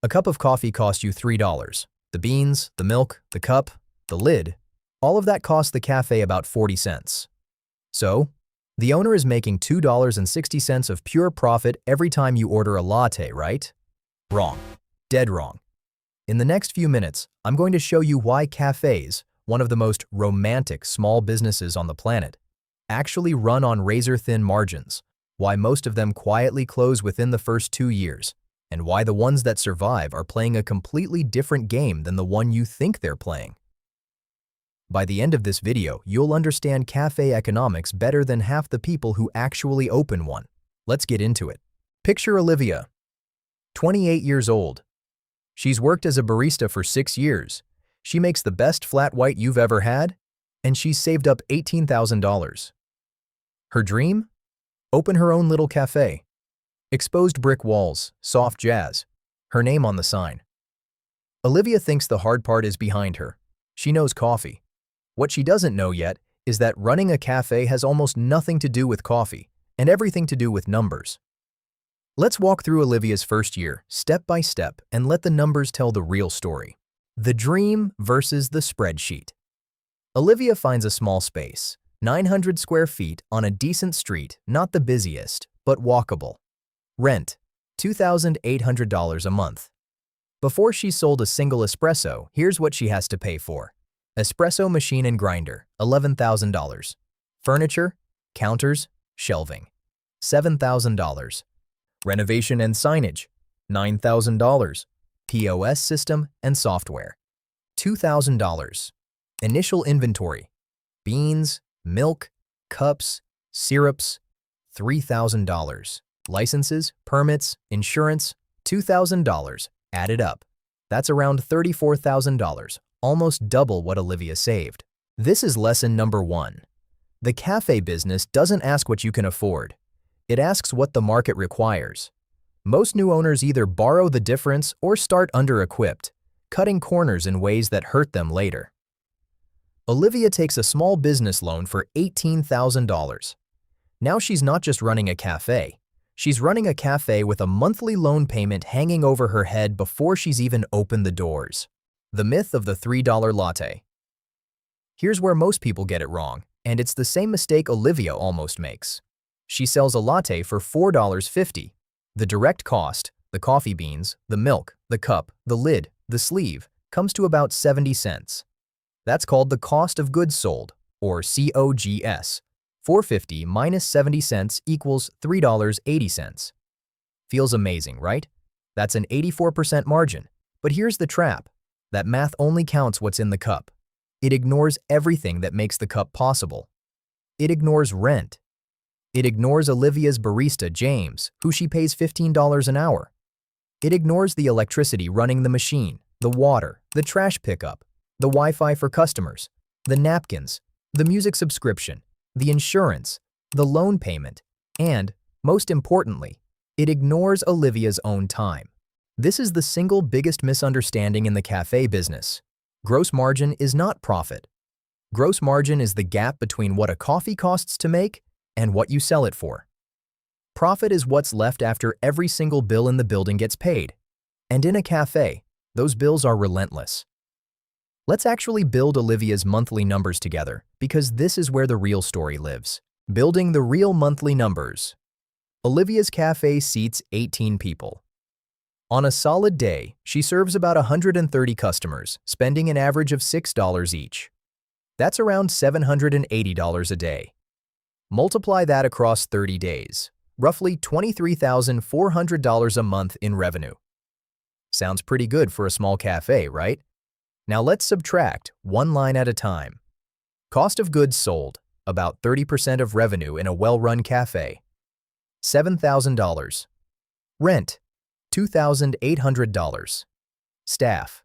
A cup of coffee costs you $3. The beans, the milk, the cup, the lid, all of that costs the cafe about 40 cents. So, the owner is making $2.60 of pure profit every time you order a latte, right? Wrong. Dead wrong. In the next few minutes, I'm going to show you why cafes, one of the most romantic small businesses on the planet, actually run on razor-thin margins, why most of them quietly close within the first 2 years, and why the ones that survive are playing a completely different game than the one you think they're playing. By the end of this video, you'll understand cafe economics better than half the people who actually open one. Let's get into it. Picture Olivia, 28 years old. She's worked as a barista for 6 years. She makes the best flat white you've ever had, and she's saved up $18,000. Her dream? Open her own little cafe. Exposed brick walls, soft jazz, her name on the sign. Olivia thinks the hard part is behind her. She knows coffee. What she doesn't know yet is that running a cafe has almost nothing to do with coffee and everything to do with numbers. Let's walk through Olivia's first year, step by step, and let the numbers tell the real story. The dream versus the spreadsheet. Olivia finds a small space, 900 square feet on a decent street, not the busiest, but walkable. Rent, $2,800 a month. Before she sold a single espresso, here's what she has to pay for. Espresso machine and grinder, $11,000. Furniture, counters, shelving, $7,000. Renovation and signage, $9,000. POS system and software, $2,000. Initial inventory, beans, milk, cups, syrups, $3,000. Licenses, permits, insurance, $2,000. Added up. That's around $34,000, almost double what Olivia saved. This is lesson number 1. The cafe business doesn't ask what you can afford. It asks what the market requires. Most new owners either borrow the difference or start under-equipped, cutting corners in ways that hurt them later. Olivia takes a small business loan for $18,000. Now she's not just running a cafe. She's running a cafe with a monthly loan payment hanging over her head before she's even opened the doors. The myth of the $3 latte. Here's where most people get it wrong, and it's the same mistake Olivia almost makes. She sells a latte for $4.50. The direct cost, the coffee beans, the milk, the cup, the lid, the sleeve, comes to about 70 cents. That's called the cost of goods sold, or COGS. $4.50 minus 70 cents equals $3.80. Feels amazing, right? That's an 84% margin. But here's the trap. That math only counts what's in the cup. It ignores everything that makes the cup possible. It ignores rent. It ignores Olivia's barista, James, who she pays $15 an hour. It ignores the electricity running the machine, the water, the trash pickup, the Wi-Fi for customers, the napkins, the music subscription, the insurance, the loan payment, and, most importantly, it ignores Olivia's own time. This is the single biggest misunderstanding in the cafe business. Gross margin is not profit. Gross margin is the gap between what a coffee costs to make and what you sell it for. Profit is what's left after every single bill in the building gets paid. And in a cafe, those bills are relentless. Let's actually build Olivia's monthly numbers together, because this is where the real story lives. Building the real monthly numbers. Olivia's cafe seats 18 people. On a solid day, she serves about 130 customers, spending an average of $6 each. That's around $780 a day. Multiply that across 30 days, roughly $23,400 a month in revenue. Sounds pretty good for a small cafe, right? Now let's subtract one line at a time. Cost of goods sold, about 30% of revenue in a well-run cafe. $7,000. Rent, $2,800. Staff.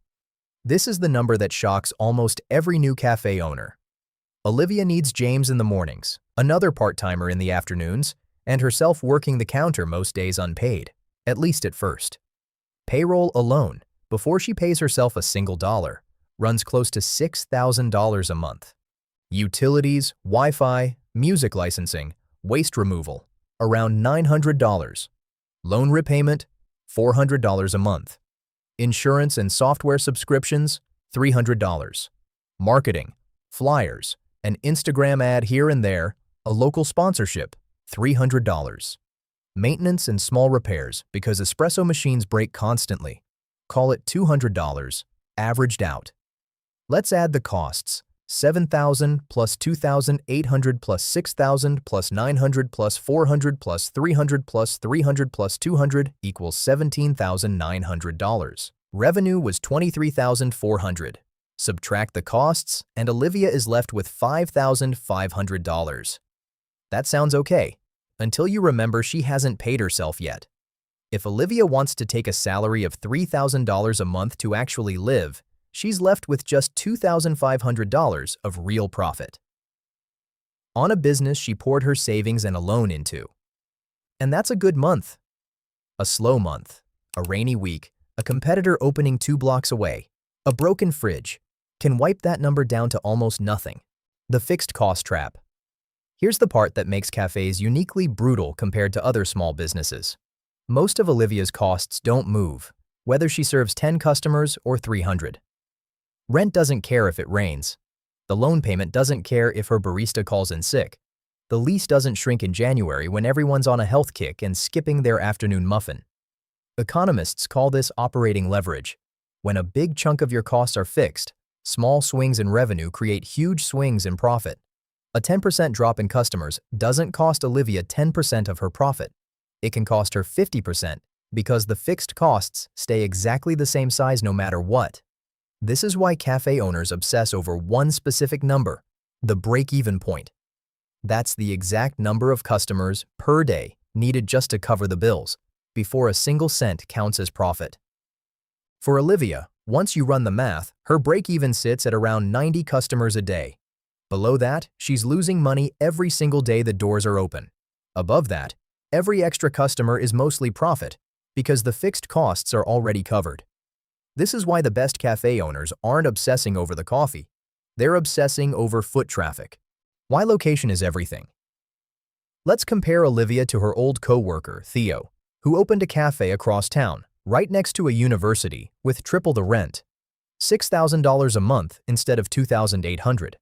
This is the number that shocks almost every new cafe owner. Olivia needs James in the mornings, another part-timer in the afternoons, and herself working the counter most days unpaid, at least at first. Payroll alone, before she pays herself a single dollar, runs close to $6,000 a month. Utilities, Wi-Fi, music licensing, waste removal, around $900. Loan repayment, $400 a month. Insurance and software subscriptions, $300. Marketing, flyers, an Instagram ad here and there, a local sponsorship, $300. Maintenance and small repairs because espresso machines break constantly. Call it $200, averaged out. Let's add the costs. 7,000 plus 2,800 plus 6,000 plus 900 plus 400 plus 300 plus 300 plus 200 equals $17,900. Revenue was $23,400. Subtract the costs, and Olivia is left with $5,500. That sounds okay, until you remember she hasn't paid herself yet. If Olivia wants to take a salary of $3,000 a month to actually live, she's left with just $2,500 of real profit. On a business she poured her savings and a loan into. And that's a good month. A slow month, a rainy week, a competitor opening 2 blocks away, a broken fridge, can wipe that number down to almost nothing. The fixed cost trap. Here's the part that makes cafes uniquely brutal compared to other small businesses. Most of Olivia's costs don't move, whether she serves 10 customers or 300. Rent doesn't care if it rains. The loan payment doesn't care if her barista calls in sick. The lease doesn't shrink in January when everyone's on a health kick and skipping their afternoon muffin. Economists call this operating leverage. When a big chunk of your costs are fixed, small swings in revenue create huge swings in profit. A 10% drop in customers doesn't cost Olivia 10% of her profit. It can cost her 50% because the fixed costs stay exactly the same size no matter what. This is why cafe owners obsess over one specific number, the break-even point. That's the exact number of customers per day needed just to cover the bills, before a single cent counts as profit. For Olivia, once you run the math, her break-even sits at around 90 customers a day. Below that, she's losing money every single day the doors are open. Above that, every extra customer is mostly profit, because the fixed costs are already covered. This is why the best cafe owners aren't obsessing over the coffee. They're obsessing over foot traffic. Why location is everything. Let's compare Olivia to her old co-worker, Theo, who opened a cafe across town, right next to a university, with triple the rent. $6,000 a month instead of $2,800.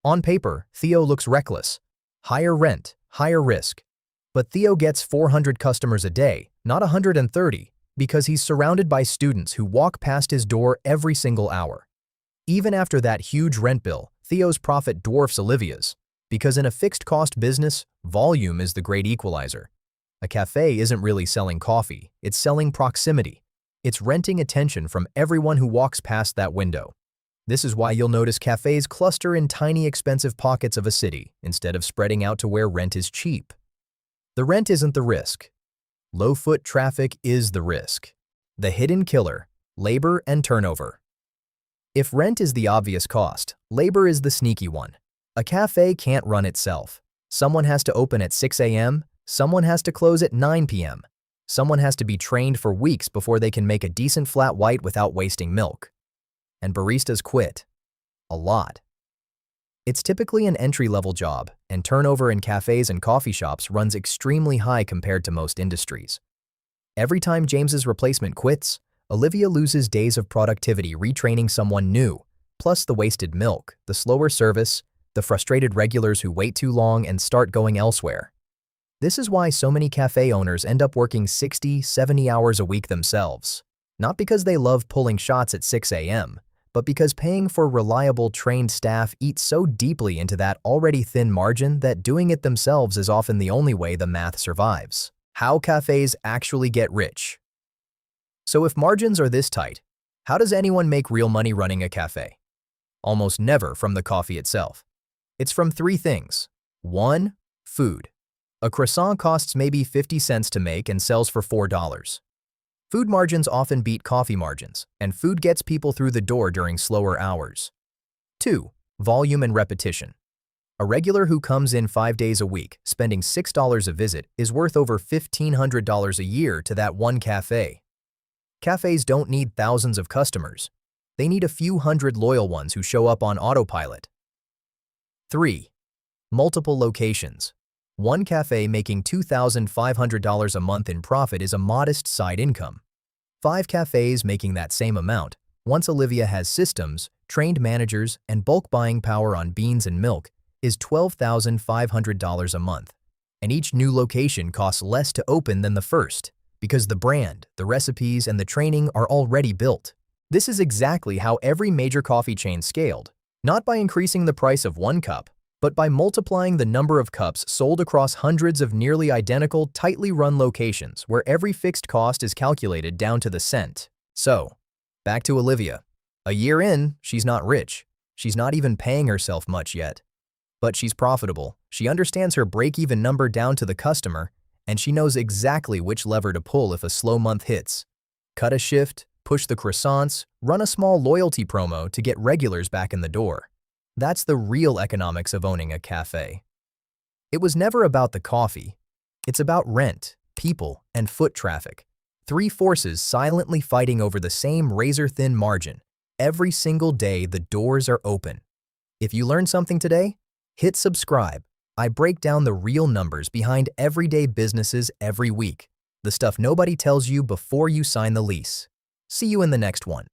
On paper, Theo looks reckless. Higher rent, higher risk. But Theo gets 400 customers a day, not 130. Because he's surrounded by students who walk past his door every single hour. Even after that huge rent bill, Theo's profit dwarfs Olivia's, because in a fixed-cost business, volume is the great equalizer. A cafe isn't really selling coffee, it's selling proximity. It's renting attention from everyone who walks past that window. This is why you'll notice cafes cluster in tiny expensive pockets of a city instead of spreading out to where rent is cheap. The rent isn't the risk. Low foot traffic is the risk. The hidden killer, labor and turnover. If rent is the obvious cost, labor is the sneaky one. A cafe can't run itself. Someone has to open at 6 a.m., someone has to close at 9 p.m. Someone has to be trained for weeks before they can make a decent flat white without wasting milk. And baristas quit. A lot. It's typically an entry-level job, and turnover in cafes and coffee shops runs extremely high compared to most industries. Every time James's replacement quits, Olivia loses days of productivity retraining someone new, plus the wasted milk, the slower service, the frustrated regulars who wait too long and start going elsewhere. This is why so many cafe owners end up working 60, 70 hours a week themselves. Not because they love pulling shots at 6 a.m., but because paying for reliable, trained staff eats so deeply into that already thin margin that doing it themselves is often the only way the math survives. How cafes actually get rich. So if margins are this tight, how does anyone make real money running a cafe? Almost never from the coffee itself. It's from 3 things. 1. Food. A croissant costs maybe 50 cents to make and sells for $4. Food margins often beat coffee margins, and food gets people through the door during slower hours. 2. Volume and repetition. A regular who comes in 5 days a week, spending $6 a visit, is worth over $1,500 a year to that one cafe. Cafes don't need thousands of customers. They need a few hundred loyal ones who show up on autopilot. 3. Multiple locations. One cafe making $2,500 a month in profit is a modest side income. 5 cafes making that same amount. Once Olivia has systems, trained managers, and bulk buying power on beans and milk, is $12,500 a month. And each new location costs less to open than the first, because the brand, the recipes, and the training are already built. This is exactly how every major coffee chain scaled, not by increasing the price of one cup, but by multiplying the number of cups sold across hundreds of nearly identical, tightly run locations where every fixed cost is calculated down to the cent. So, back to Olivia. A year in, she's not rich. She's not even paying herself much yet. But she's profitable. She understands her break-even number down to the customer, and she knows exactly which lever to pull if a slow month hits. Cut a shift, push the croissants, run a small loyalty promo to get regulars back in the door. That's the real economics of owning a cafe. It was never about the coffee. It's about rent, people, and foot traffic. 3 forces silently fighting over the same razor-thin margin. Every single day, the doors are open. If you learned something today, hit subscribe. I break down the real numbers behind everyday businesses every week. The stuff nobody tells you before you sign the lease. See you in the next one.